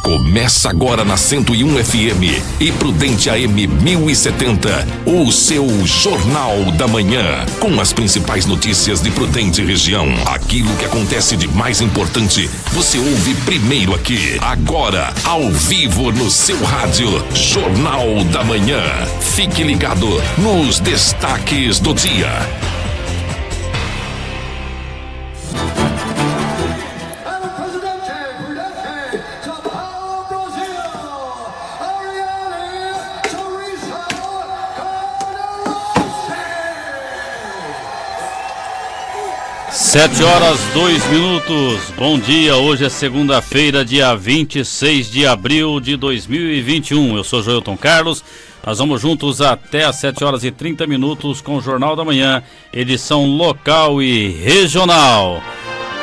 Começa agora na 101 FM e Prudente AM 1070, o seu Jornal da Manhã, com as principais notícias de Prudente região. Aquilo que acontece de mais importante, você ouve primeiro aqui, agora, ao vivo no seu rádio, Jornal da Manhã. Fique ligado nos destaques do dia. Sete horas, 2 minutos. Bom dia, hoje é segunda-feira, dia 26 de abril de 2021. Eu sou Joelton Carlos, nós vamos juntos até às 7 horas e 30 minutos com o Jornal da Manhã, edição local e regional.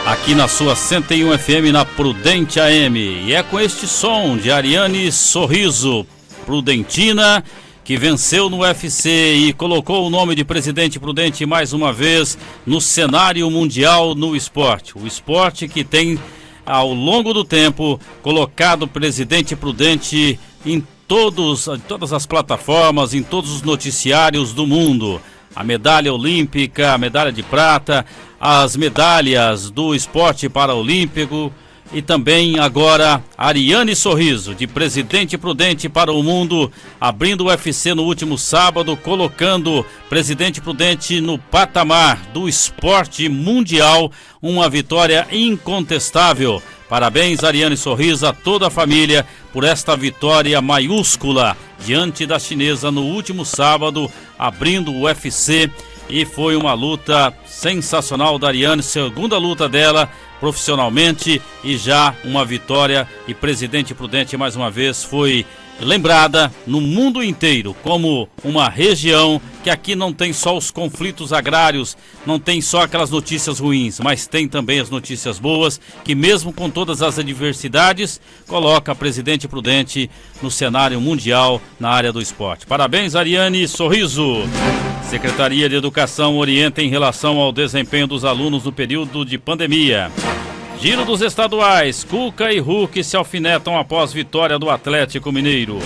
Aqui na sua 101 FM, na Prudente AM. E é com este som de Ariane Sorriso, prudentina, que venceu no UFC e colocou o nome de Presidente Prudente mais uma vez no cenário mundial no esporte. O esporte que tem, ao longo do tempo, colocado Presidente Prudente em todas as plataformas, em todos os noticiários do mundo. A medalha olímpica, a medalha de prata, as medalhas do esporte paraolímpico. E também agora Ariane Sorriso, de Presidente Prudente para o mundo, abrindo o UFC no último sábado, colocando Presidente Prudente no patamar do esporte mundial, uma vitória incontestável. Parabéns, Ariane Sorriso, a toda a família por esta vitória maiúscula diante da chinesa no último sábado, abrindo o UFC. E foi uma luta sensacional da Ariane, segunda luta dela profissionalmente e já uma vitória. E Presidente Prudente mais uma vez foi lembrada no mundo inteiro como uma região que aqui não tem só os conflitos agrários, não tem só aquelas notícias ruins, mas tem também as notícias boas, que mesmo com todas as adversidades, coloca Presidente Prudente no cenário mundial na área do esporte. Parabéns, Ariane Sorriso. Secretaria de Educação orienta em relação ao desempenho dos alunos no período de pandemia. Giro dos estaduais, Cuca e Hulk se alfinetam após vitória do Atlético Mineiro.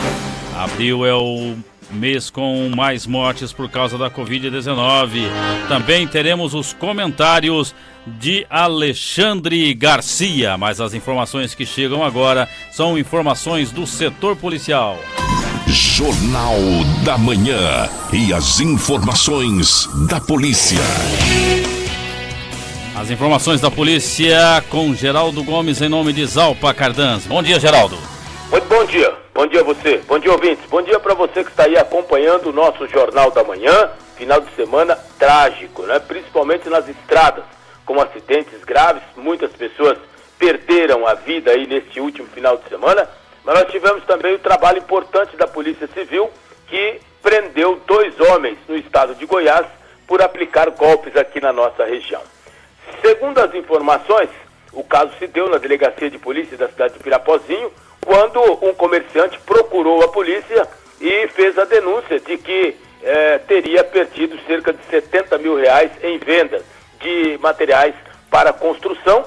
Abril é o mês com mais mortes por causa da Covid-19. Também teremos os comentários de Alexandre Garcia, mas as informações que chegam agora são informações do setor policial. Jornal da Manhã e as informações da polícia. As informações da polícia com Geraldo Gomes em nome de Zalpa Cardans. Bom dia, Geraldo. Muito bom dia. Bom dia a você. Bom dia, ouvintes. Bom dia para você que está aí acompanhando o nosso Jornal da Manhã. Final de semana trágico, né? Principalmente nas estradas, com acidentes graves. Muitas pessoas perderam a vida aí neste último final de semana. Mas nós tivemos também o trabalho importante da Polícia Civil, que prendeu 2 homens no estado de Goiás por aplicar golpes aqui na nossa região. Segundo as informações, o caso se deu na Delegacia de Polícia da cidade de Pirapozinho, quando um comerciante procurou a polícia e fez a denúncia de que teria perdido cerca de R$70 mil em vendas de materiais para construção,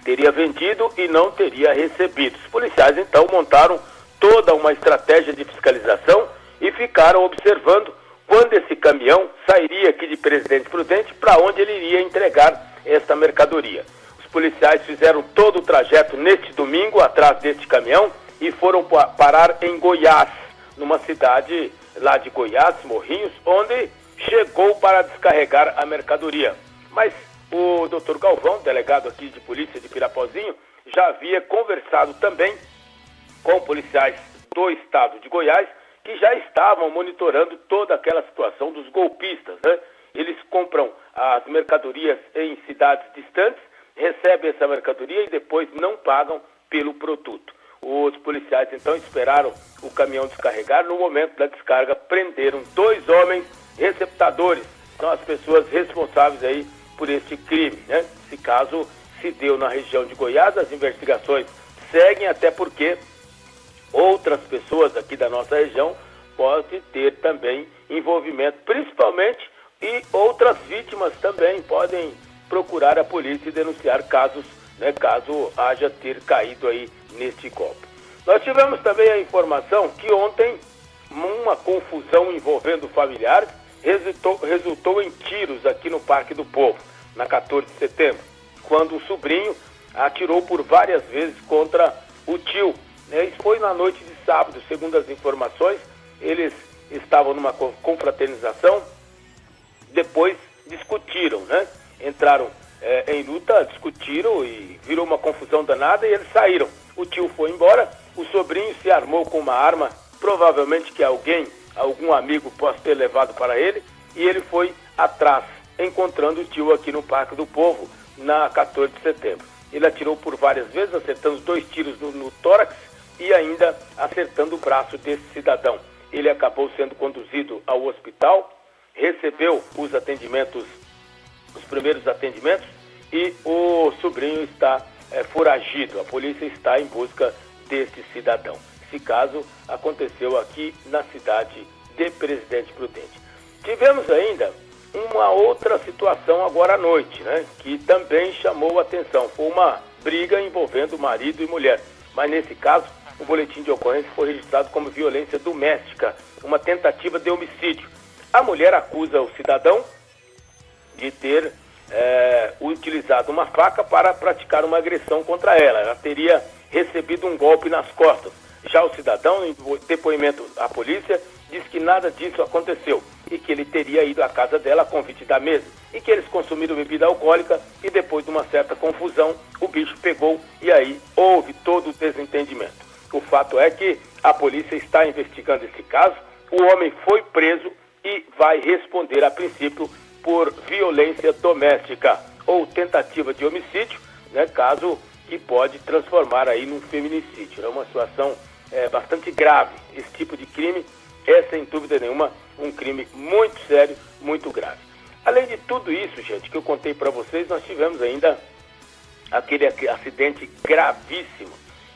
teria vendido e não teria recebido. Os policiais então montaram toda uma estratégia de fiscalização e ficaram observando quando esse caminhão sairia aqui de Presidente Prudente, para onde ele iria entregar esta mercadoria. Os policiais fizeram todo o trajeto neste domingo atrás deste caminhão e foram parar em Goiás, numa cidade lá de Goiás, Morrinhos, onde chegou para descarregar a mercadoria. Mas o Dr. Galvão, delegado aqui de polícia de Pirapozinho, já havia conversado também com policiais do estado de Goiás, que já estavam monitorando toda aquela situação dos golpistas, né? Eles compram as mercadorias em cidades distantes, recebem essa mercadoria e depois não pagam pelo produto. Os policiais então esperaram o caminhão descarregar. No momento da descarga, prenderam 2 homens receptadores. São as pessoas responsáveis aí por este crime, né? Esse caso se deu na região de Goiás, as investigações seguem, até porque outras pessoas aqui da nossa região podem ter também envolvimento, principalmente, e outras vítimas também podem procurar a polícia e denunciar casos, né, caso haja ter caído aí neste golpe. Nós tivemos também a informação que ontem uma confusão envolvendo familiares resultou em tiros aqui no Parque do Povo, na 14 de setembro, quando o sobrinho atirou por várias vezes contra o tio. Isso foi na noite de sábado, segundo as informações. Eles estavam numa confraternização, depois discutiram, entraram em luta, discutiram e virou uma confusão danada e eles saíram. O tio foi embora, o sobrinho se armou com uma arma, provavelmente que algum amigo possa ter levado para ele, e ele foi atrás, encontrando o tio aqui no Parque do Povo, na 14 de setembro. Ele atirou por várias vezes, acertando 2 tiros no tórax e ainda acertando o braço desse cidadão. Ele acabou sendo conduzido ao hospital, recebeu os primeiros atendimentos, e o sobrinho está foragido. A polícia está em busca desse cidadão. Esse caso aconteceu aqui na cidade de Presidente Prudente. Tivemos ainda uma outra situação agora à noite, que também chamou a atenção. Foi uma briga envolvendo marido e mulher, mas nesse caso o boletim de ocorrência foi registrado como violência doméstica, uma tentativa de homicídio. A mulher acusa o cidadão de ter utilizado uma faca para praticar uma agressão contra ela. Ela teria recebido um golpe nas costas. Já o cidadão, em depoimento à polícia, diz que nada disso aconteceu e que ele teria ido à casa dela a convite da mesa e que eles consumiram bebida alcoólica e depois de uma certa confusão o bicho pegou e aí houve todo o desentendimento. O fato é que a polícia está investigando esse caso, o homem foi preso e vai responder a princípio por violência doméstica ou tentativa de homicídio, caso que pode transformar aí num feminicídio. É uma situação bastante grave. Esse tipo de crime é, sem dúvida nenhuma, um crime muito sério, muito grave. Além de tudo isso, gente, que eu contei para vocês, nós tivemos ainda aquele acidente gravíssimo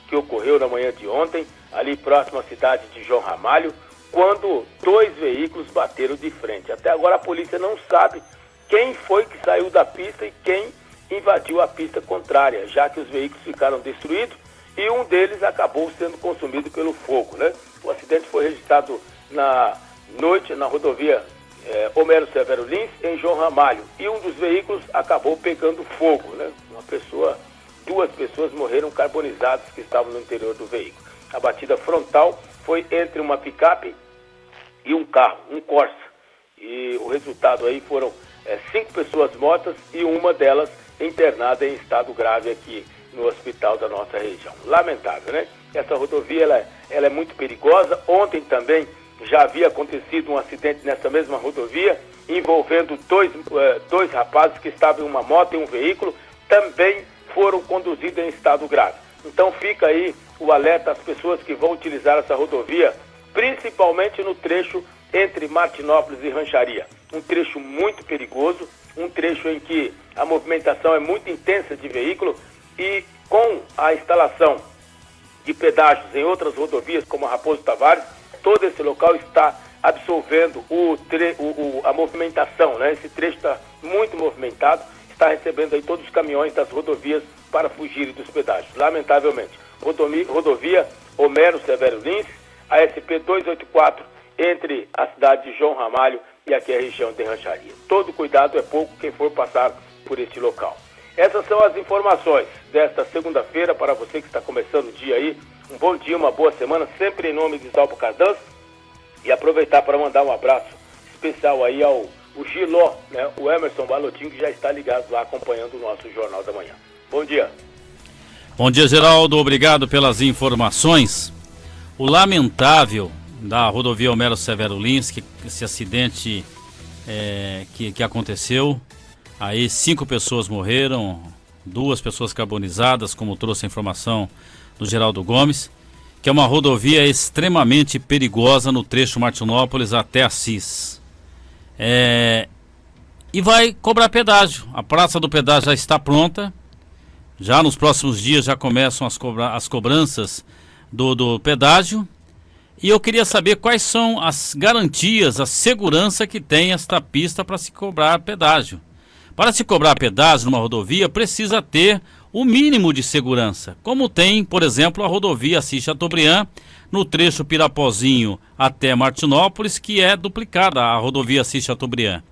que ocorreu na manhã de ontem, ali próximo à cidade de João Ramalho, quando 2 veículos bateram de frente. Até agora a polícia não sabe quem foi que saiu da pista e quem invadiu a pista contrária, já que os veículos ficaram destruídos e um deles acabou sendo consumido pelo fogo, O acidente foi registrado na noite na rodovia Homero Severo Lins, em João Ramalho, e um dos veículos acabou pegando fogo, Duas pessoas morreram carbonizadas que estavam no interior do veículo. A batida frontal foi entre uma picape e um carro, um Corsa, e o resultado aí foram 5 pessoas mortas e uma delas internada em estado grave aqui no hospital da nossa região. Lamentável, Essa rodovia ela é muito perigosa. Ontem também já havia acontecido um acidente nessa mesma rodovia, envolvendo dois rapazes que estavam em uma moto e um veículo, também foram conduzidos em estado grave. Então fica aí o alerta às pessoas que vão utilizar essa rodovia, principalmente no trecho entre Martinópolis e Rancharia. Um trecho muito perigoso, um trecho em que a movimentação é muito intensa de veículo e com a instalação de pedágios em outras rodovias, como a Raposo Tavares, todo esse local está absorvendo a movimentação, Esse trecho está muito movimentado, está recebendo aí todos os caminhões das rodovias para fugirem dos pedágios, lamentavelmente. Rodovia Homero Severo Lins, a SP 284, entre a cidade de João Ramalho e aqui a região de Rancharia. Todo cuidado é pouco quem for passar por este local. Essas são as informações desta segunda-feira para você que está começando o dia aí. Um bom dia, uma boa semana, sempre em nome de Dalpo Cardança. E aproveitar para mandar um abraço especial aí ao Giló, o Emerson Balotinho, que já está ligado lá acompanhando o nosso Jornal da Manhã. Bom dia. Bom dia, Geraldo. Obrigado pelas informações. O lamentável da rodovia Homero Severo Lins, esse acidente que aconteceu, aí 5 pessoas morreram, 2 pessoas carbonizadas, como trouxe a informação do Geraldo Gomes, que é uma rodovia extremamente perigosa no trecho Martinópolis até Assis. E vai cobrar pedágio. A praça do pedágio já está pronta. Já nos próximos dias já começam as cobranças do pedágio. E eu queria saber quais são as garantias, a segurança que tem esta pista para se cobrar pedágio. Para se cobrar pedágio numa rodovia, precisa ter o mínimo de segurança, como tem, por exemplo, a rodovia Assis Chateaubriand, no trecho Pirapozinho até Martinópolis, que é duplicada a rodovia Assis Chateaubriand.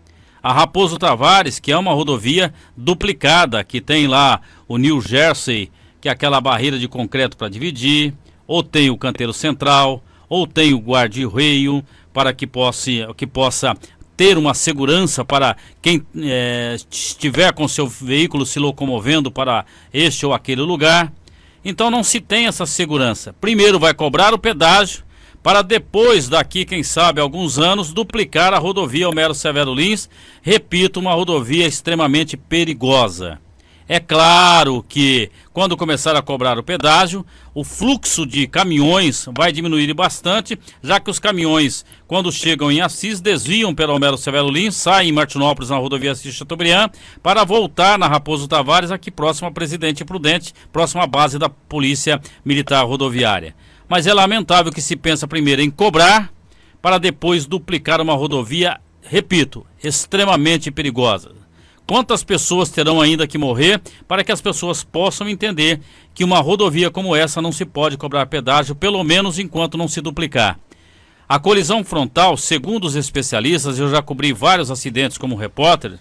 A Raposo Tavares, que é uma rodovia duplicada, que tem lá o New Jersey, que é aquela barreira de concreto para dividir, ou tem o canteiro central, ou tem o guarda-reio, para que possa ter uma segurança para quem estiver com seu veículo se locomovendo para este ou aquele lugar. Então não se tem essa segurança. Primeiro vai cobrar o pedágio, para depois, daqui, quem sabe, alguns anos, duplicar a rodovia Homero Severo Lins. Repito, uma rodovia extremamente perigosa. É claro que, quando começar a cobrar o pedágio, o fluxo de caminhões vai diminuir bastante, já que os caminhões, quando chegam em Assis, desviam pela Homero Severo Lins, saem em Martinópolis, na rodovia Assis Chateaubriand, para voltar na Raposo Tavares, aqui próximo a Presidente Prudente, próximo à base da Polícia Militar Rodoviária. Mas é lamentável que se pensa primeiro em cobrar, para depois duplicar uma rodovia, repito, extremamente perigosa. Quantas pessoas terão ainda que morrer para que as pessoas possam entender que uma rodovia como essa não se pode cobrar pedágio, pelo menos enquanto não se duplicar. A colisão frontal, segundo os especialistas, eu já cobri vários acidentes como repórter,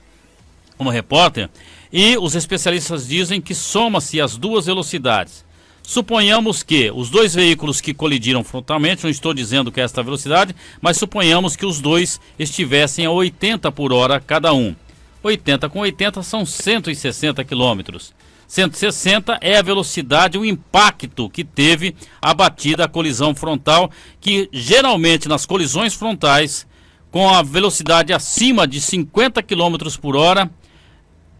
e os especialistas dizem que soma-se as duas velocidades. Suponhamos que os dois veículos que colidiram frontalmente, não estou dizendo que é esta velocidade, mas suponhamos que os dois estivessem a 80 por hora cada um. 80 com 80 são 160 quilômetros. 160 é a velocidade, o impacto que teve a batida, a colisão frontal, que geralmente nas colisões frontais, com a velocidade acima de 50 quilômetros por hora,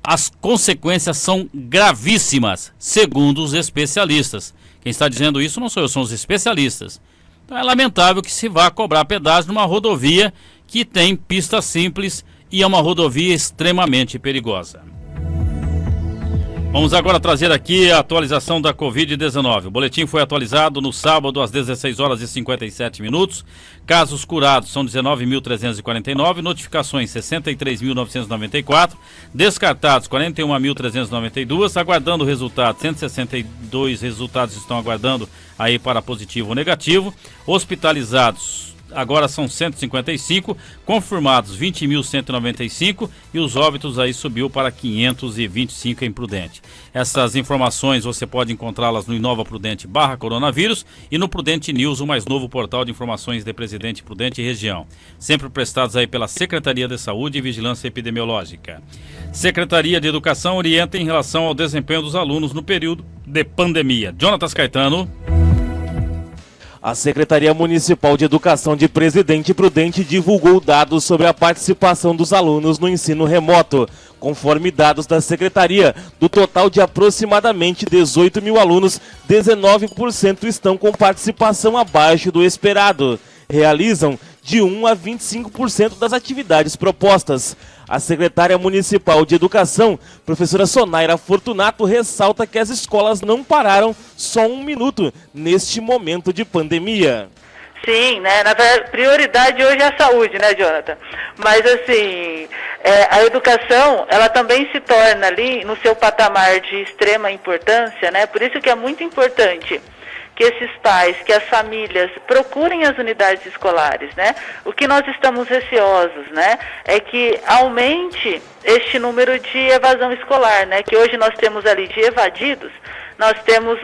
as consequências são gravíssimas, segundo os especialistas. Quem está dizendo isso não sou eu, são os especialistas. Então é lamentável que se vá cobrar pedágio numa rodovia que tem pista simples e é uma rodovia extremamente perigosa. Vamos agora trazer aqui a atualização da Covid-19. O boletim foi atualizado no sábado às 16 horas e 57 minutos. Casos curados são 19.349, notificações 63.994, descartados 41.392, aguardando o resultado, 162 resultados estão aguardando aí para positivo ou negativo, hospitalizados agora são 155, confirmados 20.195 e os óbitos aí subiu para 525 em Prudente. Essas informações você pode encontrá-las no Inova Prudente /coronavírus e no Prudente News, o mais novo portal de informações de Presidente Prudente e região. Sempre prestados aí pela Secretaria de Saúde e Vigilância Epidemiológica. Secretaria de Educação orienta em relação ao desempenho dos alunos no período de pandemia. Jonatas Caetano. A Secretaria Municipal de Educação de Presidente Prudente divulgou dados sobre a participação dos alunos no ensino remoto. Conforme dados da Secretaria, do total de aproximadamente 18 mil alunos, 19% estão com participação abaixo do esperado. Realizam de 1 a 25% das atividades propostas. A secretária municipal de Educação, professora Sonaira Fortunato, ressalta que as escolas não pararam só um minuto neste momento de pandemia. Sim, né? Na verdade, prioridade hoje é a saúde, né, Jonathan? Mas, assim, a educação, ela também se torna ali no seu patamar de extrema importância, né? Por isso que é muito importante que esses pais, que as famílias procurem as unidades escolares, né? O que nós estamos receosos, né? É que aumente este número de evasão escolar, né? Que hoje nós temos ali de evadidos,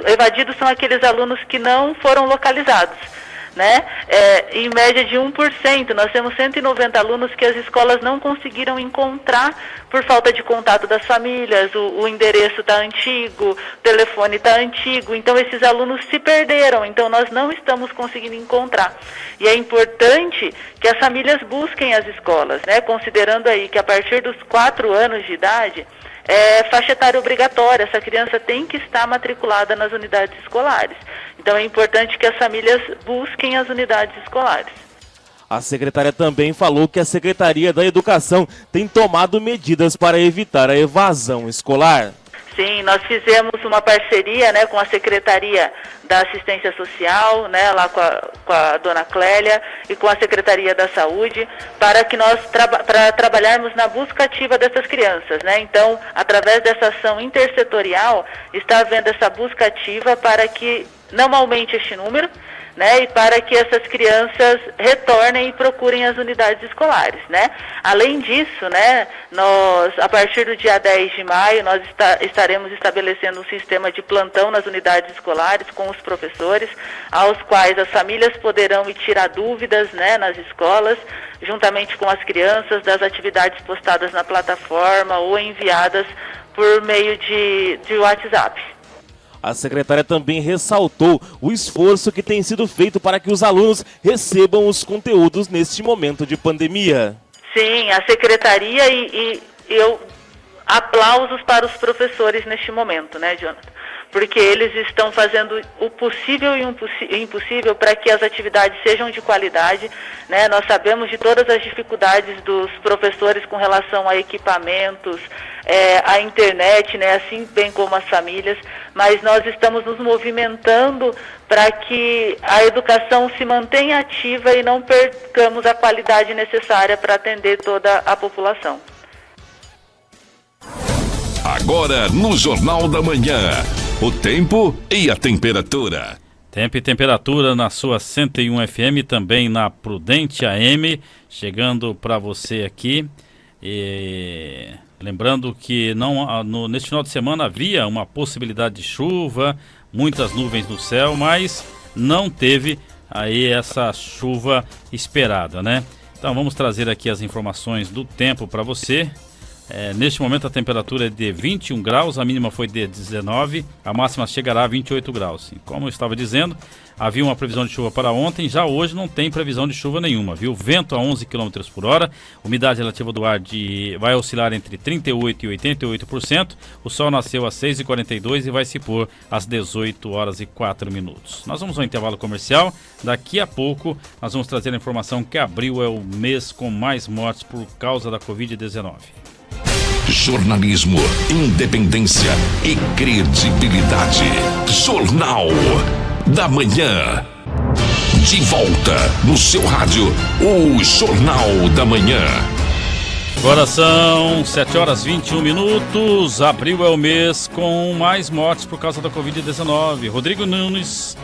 evadidos são aqueles alunos que não foram localizados, né? Em média de 1%, nós temos 190 alunos que as escolas não conseguiram encontrar por falta de contato das famílias, o endereço está antigo, o telefone está antigo, então esses alunos se perderam, então nós não estamos conseguindo encontrar. E é importante que as famílias busquem as escolas, né? Considerando aí que a partir dos 4 anos de idade, faixa etária obrigatória, essa criança tem que estar matriculada nas unidades escolares. Então é importante que as famílias busquem as unidades escolares. A secretária também falou que a Secretaria da Educação tem tomado medidas para evitar a evasão escolar. Sim, nós fizemos uma parceria, né, com a Secretaria da Assistência Social, né, lá com a dona Clélia e com a Secretaria da Saúde, para que nós para trabalharmos na busca ativa dessas crianças, né? Então, através dessa ação intersetorial, está havendo essa busca ativa para que não aumente este número, né, e para que essas crianças retornem e procurem as unidades escolares, né? Além disso, né, nós, a partir do dia 10 de maio, nós estaremos estabelecendo um sistema de plantão nas unidades escolares com os professores, aos quais as famílias poderão ir tirar dúvidas, né, nas escolas, juntamente com as crianças, das atividades postadas na plataforma ou enviadas por meio de WhatsApp. A secretária também ressaltou o esforço que tem sido feito para que os alunos recebam os conteúdos neste momento de pandemia. Sim, a secretaria e eu aplausos para os professores neste momento, né, Jonathan? Porque eles estão fazendo o possível e o impossível para que as atividades sejam de qualidade, né? Nós sabemos de todas as dificuldades dos professores com relação a equipamentos, a internet, né? Assim bem como as famílias, mas nós estamos nos movimentando para que a educação se mantenha ativa e não percamos a qualidade necessária para atender toda a população. Agora no Jornal da Manhã, o tempo e a temperatura. Tempo e temperatura na sua 101 FM, também na Prudente AM, chegando para você aqui. E lembrando que neste final de semana havia uma possibilidade de chuva, muitas nuvens no céu, mas não teve aí essa chuva esperada, né? Então vamos trazer aqui as informações do tempo para você. Neste momento a temperatura é de 21 graus, a mínima foi de 19, a máxima chegará a 28 graus. E como eu estava dizendo, havia uma previsão de chuva para ontem, já hoje não tem previsão de chuva nenhuma, viu? Vento a 11 km por hora, umidade relativa do ar vai oscilar entre 38% e 88%, o sol nasceu às 6h42 e vai se pôr às 18 horas e 4 minutos. Nós vamos ao intervalo comercial, daqui a pouco nós vamos trazer a informação que abril é o mês com mais mortes por causa da Covid-19. Jornalismo, independência e credibilidade. Jornal da Manhã. De volta no seu rádio, o Jornal da Manhã. Agora são 7 horas 21 minutos. Abril é o mês com mais mortes por causa da Covid-19. Rodrigo Nunes.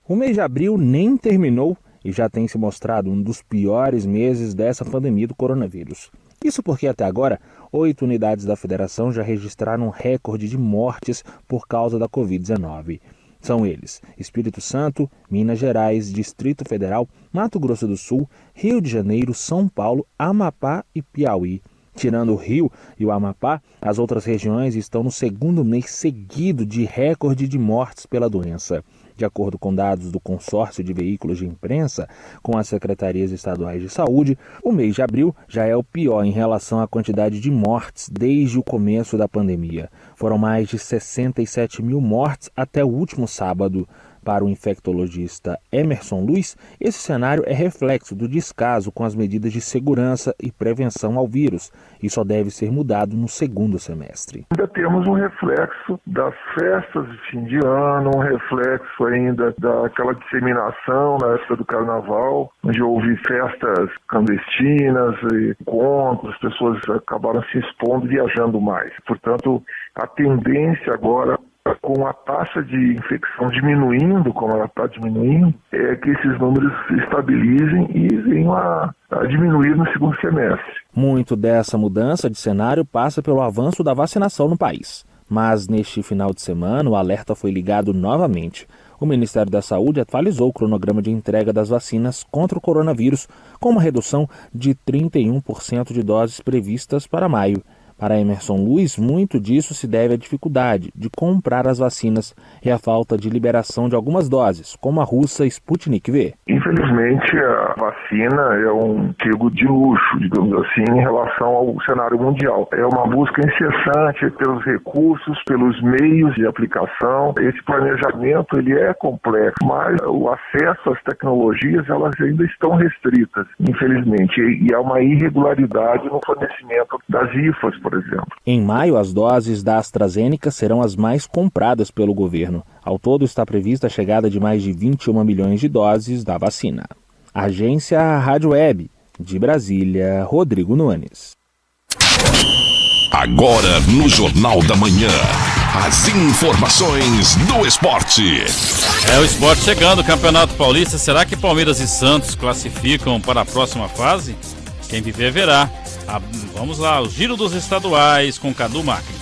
O mês de abril nem terminou e já tem se mostrado um dos piores meses dessa pandemia do coronavírus. Isso porque até agora, 8 unidades da federação já registraram um recorde de mortes por causa da Covid-19. São eles: Espírito Santo, Minas Gerais, Distrito Federal, Mato Grosso do Sul, Rio de Janeiro, São Paulo, Amapá e Piauí. Tirando o Rio e o Amapá, as outras regiões estão no segundo mês seguido de recorde de mortes pela doença. De acordo com dados do Consórcio de Veículos de Imprensa, com as Secretarias Estaduais de Saúde, o mês de abril já é o pior em relação à quantidade de mortes desde o começo da pandemia. Foram mais de 67 mil mortes até o último sábado. Para o infectologista Emerson Luiz, esse cenário é reflexo do descaso com as medidas de segurança e prevenção ao vírus e só deve ser mudado no segundo semestre. Ainda temos um reflexo das festas de fim de ano, um reflexo ainda daquela disseminação na época do carnaval, onde houve festas clandestinas, encontros, pessoas acabaram se expondo, viajando mais. Portanto, a tendência agora, com a taxa de infecção diminuindo, como ela está diminuindo, é que esses números se estabilizem e venham a diminuir no segundo semestre. Muito dessa mudança de cenário passa pelo avanço da vacinação no país. Mas neste final de semana o alerta foi ligado novamente. O Ministério da Saúde atualizou o cronograma de entrega das vacinas contra o coronavírus, com uma redução de 31% de doses previstas para maio. Para Emerson Luiz, muito disso se deve à dificuldade de comprar as vacinas e à falta de liberação de algumas doses, como a russa Sputnik V. Infelizmente, infelizmente, a vacina é um artigo de luxo, digamos assim, em relação ao cenário mundial. É uma busca incessante pelos recursos, pelos meios de aplicação. Esse planejamento ele é complexo, mas o acesso às tecnologias elas ainda estão restritas, infelizmente, e há uma irregularidade no fornecimento das IFAs, por exemplo. Em maio, as doses da AstraZeneca serão as mais compradas pelo governo. Ao todo, está prevista a chegada de mais de 21 milhões de doses da vacina. Agência Rádio Web, de Brasília, Rodrigo Nunes. Agora no Jornal da Manhã, as informações do esporte. O esporte chegando, Campeonato Paulista. Será que Palmeiras e Santos classificam para a próxima fase? Quem viver verá. Vamos lá, o giro dos estaduais com Cadu Macri.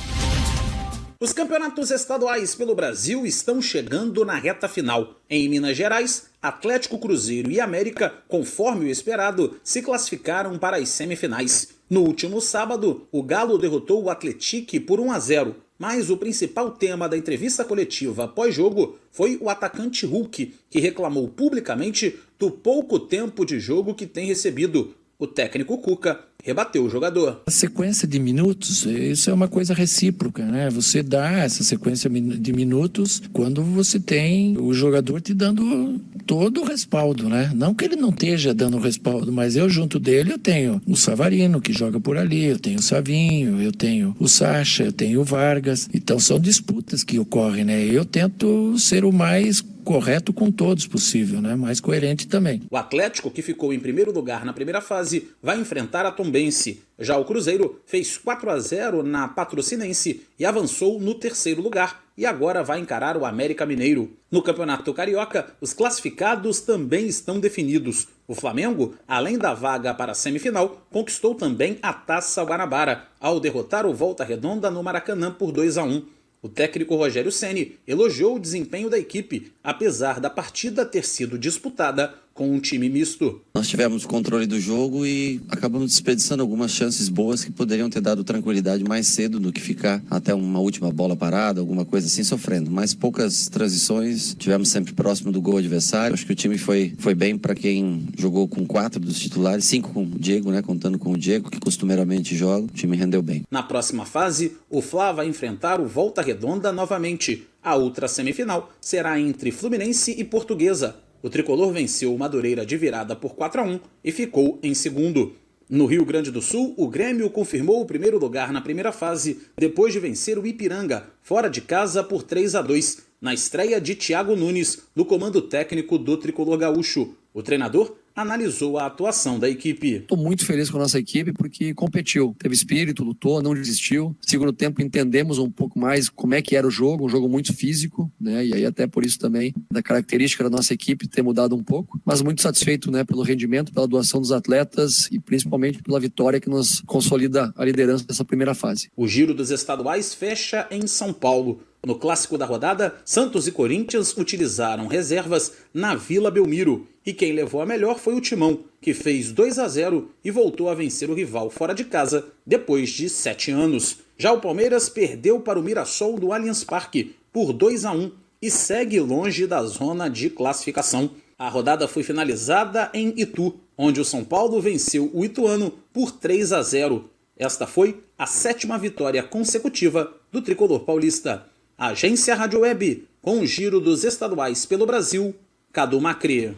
Os campeonatos estaduais pelo Brasil estão chegando na reta final. Em Minas Gerais, Atlético, Cruzeiro e América, conforme o esperado, se classificaram para as semifinais. No último sábado, o Galo derrotou o Atlético por 1-0, mas o principal tema da entrevista coletiva pós-jogo foi o atacante Hulk, que reclamou publicamente do pouco tempo de jogo que tem recebido. O técnico Cuca rebateu o jogador. A sequência de minutos, isso é uma coisa recíproca, né? Você dá essa sequência de minutos quando você tem o jogador te dando todo o respaldo, né? Não que ele não esteja dando o respaldo, mas eu junto dele eu tenho o Savarino, que joga por ali, eu tenho o Savinho, eu tenho o Sacha, eu tenho o Vargas. Então são disputas que ocorrem, né? Eu tento ser o mais correto com todos possível, né? Mais coerente também. O Atlético, que ficou em primeiro lugar na primeira fase, vai enfrentar a Tombense. Já o Cruzeiro fez 4-0 na Patrocinense e avançou no terceiro lugar e agora vai encarar o América Mineiro. No Campeonato Carioca, os classificados também estão definidos. O Flamengo, além da vaga para a semifinal, conquistou também a Taça Guanabara, ao derrotar o Volta Redonda no Maracanã por 2-1. O técnico Rogério Ceni elogiou o desempenho da equipe, apesar da partida ter sido disputada com um time misto. Nós tivemos controle do jogo e acabamos desperdiçando algumas chances boas que poderiam ter dado tranquilidade mais cedo do que ficar até uma última bola parada, alguma coisa assim, sofrendo. Mas poucas transições, tivemos sempre próximo do gol adversário. Acho que o time foi bem para quem jogou com 4 dos titulares, 5 com o Diego, né, contando com o Diego, que costumeiramente joga. O time rendeu bem. Na próxima fase, o Fla vai enfrentar o Volta Redonda novamente. A outra semifinal será entre Fluminense e Portuguesa. O tricolor venceu o Madureira de virada por 4-1 e ficou em segundo. No Rio Grande do Sul, o Grêmio confirmou o primeiro lugar na primeira fase, depois de vencer o Ipiranga, fora de casa por 3-2, na estreia de Thiago Nunes, no comando técnico do tricolor gaúcho. O treinador analisou a atuação da equipe. Estou muito feliz com a nossa equipe porque competiu, teve espírito, lutou, não desistiu. Segundo tempo entendemos um pouco mais como é que era o jogo, um jogo muito físico, né? E aí até por isso também da característica da nossa equipe ter mudado um pouco, mas muito satisfeito, né, pelo rendimento, pela doação dos atletas e principalmente pela vitória que nos consolida a liderança dessa primeira fase. O giro dos estaduais fecha em São Paulo. No clássico da rodada, Santos e Corinthians utilizaram reservas na Vila Belmiro. E quem levou a melhor foi o Timão, que fez 2-0 e voltou a vencer o rival fora de casa depois de 7 anos. Já o Palmeiras perdeu para o Mirassol do Allianz Parque por 2-1 e segue longe da zona de classificação. A rodada foi finalizada em Itu, onde o São Paulo venceu o Ituano por 3-0. Esta foi a 7ª vitória consecutiva do tricolor paulista. Agência Rádio Web, com o giro dos estaduais pelo Brasil, Cadu Macri.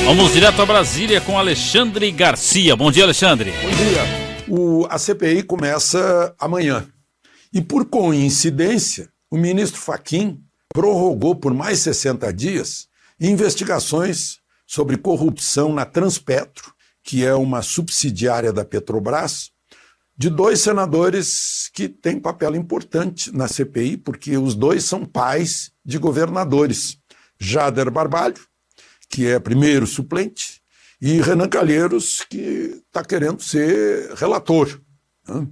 Vamos direto a Brasília com Alexandre Garcia. Bom dia, Alexandre. Bom dia. A CPI começa amanhã. E por coincidência, o ministro Fachin prorrogou por mais 60 dias investigações sobre corrupção na Transpetro, que é uma subsidiária da Petrobras, de 2 senadores que têm papel importante na CPI, porque os 2 são pais de governadores. Jader Barbalho, que é primeiro suplente, e Renan Calheiros, que está querendo ser relator, né,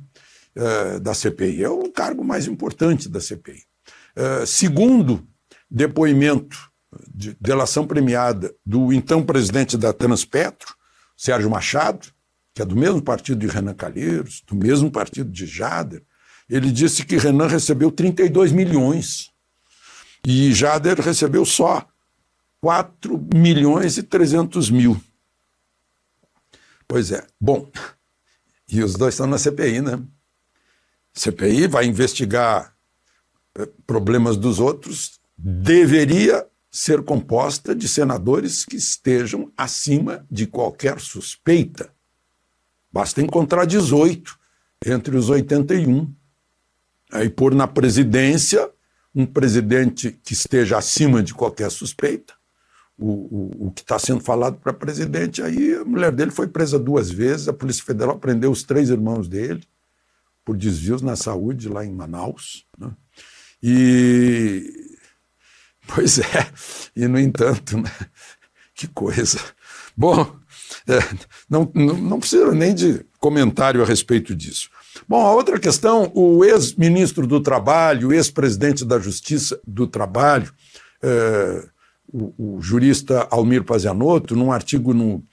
da CPI. É o cargo mais importante da CPI. Segundo depoimento de delação premiada do então presidente da Transpetro, Sérgio Machado, que é do mesmo partido de Renan Calheiros, do mesmo partido de Jader, ele disse que Renan recebeu 32 milhões e Jader recebeu só 4.300.000. Pois é. Bom, e os dois estão na CPI, né? CPI vai investigar problemas dos outros, deveria ser composta de senadores que estejam acima de qualquer suspeita. Basta encontrar 18 entre os 81. Aí pôr na presidência um presidente que esteja acima de qualquer suspeita. O que está sendo falado para presidente, aí a mulher dele foi presa 2 vezes, a Polícia Federal prendeu os 3 irmãos dele por desvios na saúde lá em Manaus, né? Pois é, e no entanto, né? Que coisa. Bom, não precisa nem de comentário a respeito disso. Bom, a outra questão, o ex-ministro do Trabalho, o ex-presidente da Justiça do Trabalho, o jurista Almir Pazianotto, num artigo no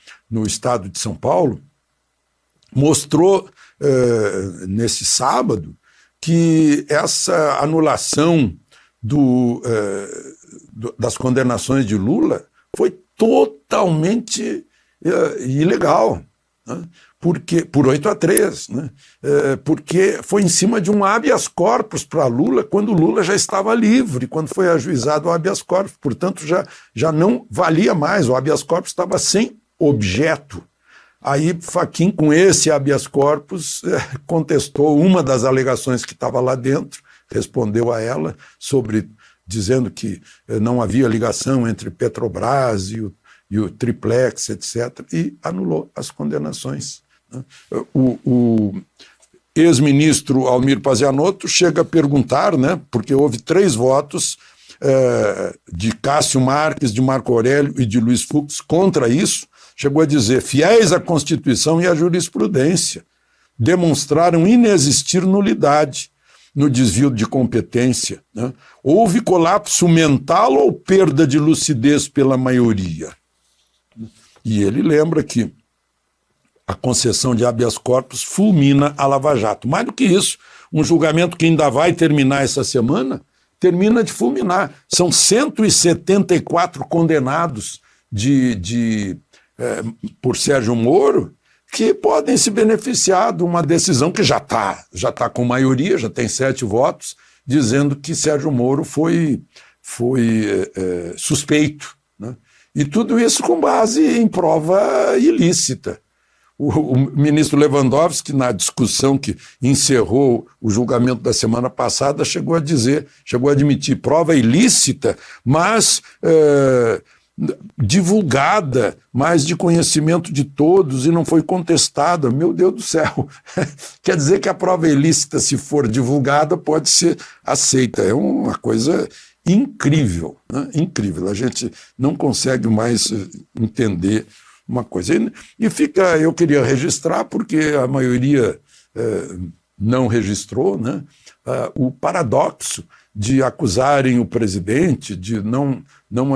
Estado de São Paulo, mostrou nesse sábado que essa anulação das condenações de Lula foi totalmente ilegal, né? Porque, por 8-3, né? Porque foi em cima de um habeas corpus para Lula, quando Lula já estava livre, quando foi ajuizado o habeas corpus, portanto já não valia mais, o habeas corpus estava sem objeto. Aí Fachin, com esse habeas corpus, contestou uma das alegações que estava lá dentro, respondeu a ela, dizendo que não havia ligação entre Petrobras e o triplex, etc., e anulou as condenações. O ex-ministro Almir Pazianotto chega a perguntar, né, porque houve 3 votos de Cássio Marques, de Marco Aurélio e de Luiz Fux contra isso, chegou a dizer: fiéis à Constituição e à jurisprudência, demonstraram inexistir nulidade no desvio de competência, né? Houve colapso mental ou perda de lucidez pela maioria? E ele lembra que a concessão de habeas corpus fulmina a Lava Jato. Mais do que isso, um julgamento que ainda vai terminar essa semana, termina de fulminar. São 174 condenados por Sérgio Moro, que podem se beneficiar de uma decisão que já está com maioria, já tem 7 votos, dizendo que Sérgio Moro foi suspeito, né? E tudo isso com base em prova ilícita. O ministro Lewandowski, na discussão que encerrou o julgamento da semana passada, chegou a admitir prova ilícita, mas divulgada, mas de conhecimento de todos e não foi contestada. Meu Deus do céu! Quer dizer que a prova ilícita, se for divulgada, pode ser aceita. É uma coisa incrível, né? Incrível. A gente não consegue mais entender uma coisa. Eu queria registrar, porque a maioria não registrou, né? O paradoxo de acusarem o presidente de não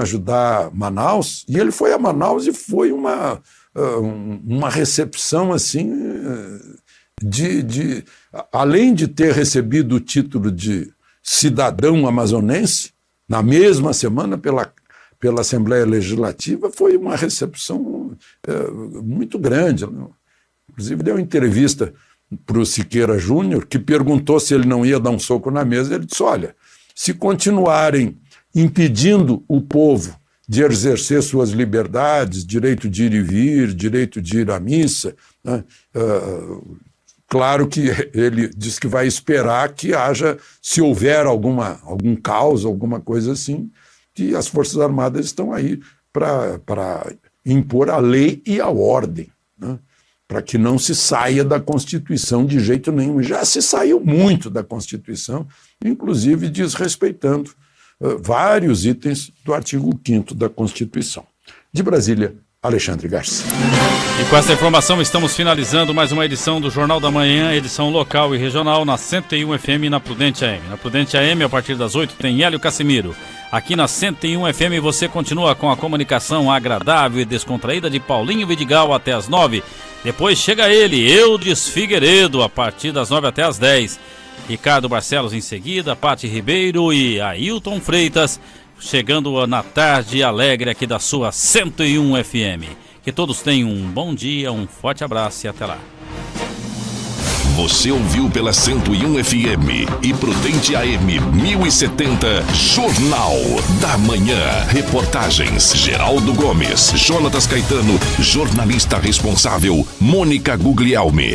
ajudar Manaus, e ele foi a Manaus e foi uma recepção assim, além de ter recebido o título de cidadão amazonense, na mesma semana pela Assembleia Legislativa, foi uma recepção muito grande. Inclusive deu uma entrevista para o Siqueira Júnior, que perguntou se ele não ia dar um soco na mesa. Ele disse: olha, se continuarem impedindo o povo de exercer suas liberdades, direito de ir e vir, direito de ir à missa, né? Claro que ele diz que vai esperar que haja, se houver algum caos, alguma coisa assim, que as Forças Armadas estão aí para impor a lei e a ordem, né? Para que não se saia da Constituição de jeito nenhum. Já se saiu muito da Constituição, inclusive desrespeitando vários itens do artigo 5º da Constituição. De Brasília, Alexandre Garcia. E com essa informação estamos finalizando mais uma edição do Jornal da Manhã, edição local e regional na 101 FM e na Prudente AM. Na Prudente AM, a partir das 8, tem Hélio Casimiro. Aqui na 101 FM você continua com a comunicação agradável e descontraída de Paulinho Vidigal até as 9. Depois chega ele, Eudes Figueiredo, a partir das 9 até as 10. Ricardo Barcelos em seguida, Pati Ribeiro e Ailton Freitas chegando na tarde alegre aqui da sua 101 FM. Que todos tenham um bom dia, um forte abraço e até lá. Você ouviu pela 101 FM e Prudente AM 1070, Jornal da Manhã. Reportagens: Geraldo Gomes, Jonatas Caetano, jornalista responsável, Mônica Guglielmi.